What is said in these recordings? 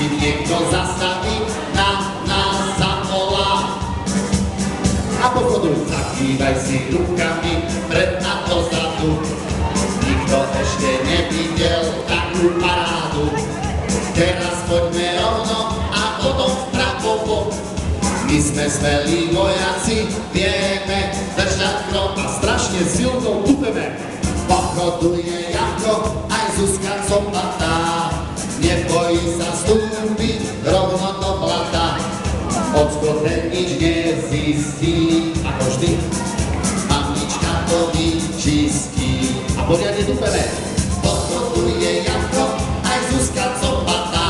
kým niekto zastaví, na nás zavolá. A pochodu zakývaj si rukami pred a dozadu. Nikto ešte nevidel takú parádu. Teraz poďme rovno a potom vpravo. My sme smelí vojaci, vieme držať krok a strašne silnou tupeme. Pochoduje Janko, aj Zuzka copatá. Nebojí sa stúpiť rovno do blata. Ocko ten nič nezistí, ako vždy. Mamička to vyčistí a poriadne tupeme. Pochoduje Janko, aj Zuzka copatá.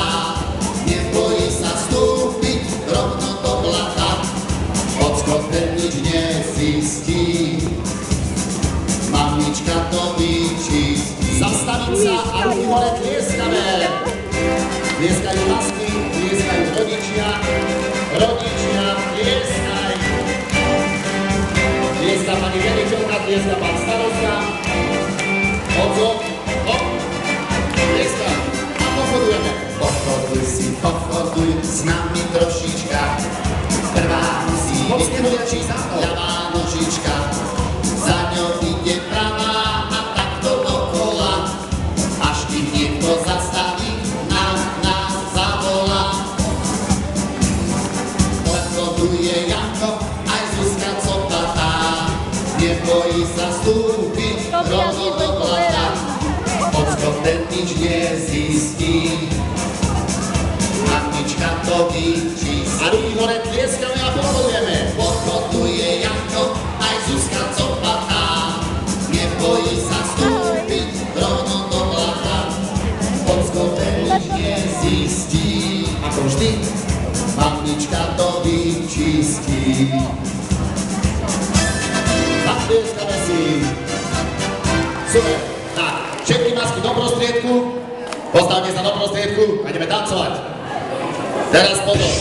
Nebojí sa stúpiť rovno do blata. Ocko ten nič nezistí. Mamička to vyčistí. Zastaviť sa a ruky hore tlieskame. Tlieskajú masky, tlieskajú rodičia. Rodičia, tlieskaj. Tlieska pani riaditeľka, tlieska pán starosta. Odzo, hop, tlieska. A pochodujeme. Pochoduj si, pochoduj s nami trošička. Prvá musí byť nočička, ľavá nožička. Za ňou ide pravá a takto dokola. Až kým niekto zastaví, na nás zavolá. Pochoduje Janko, aj Zuzka copatá. Nebojí sa stúpiť rovno do blata. Ocko ten nič nezistí. Mamička to vyčistí. A ruky hore tlieskame a pochodujeme. Pochoduje Janko, aj Zuzka copatá. Nebojí sa stúpiť rovno do blata. Ocko ten nič nezistí. Ako vždy, mamička to vyčistí. Zatlieskame si. Super. Tak, všetky masky do prostriedku. Postavte sa do prostriedku a ideme tancovať. Teraz potom.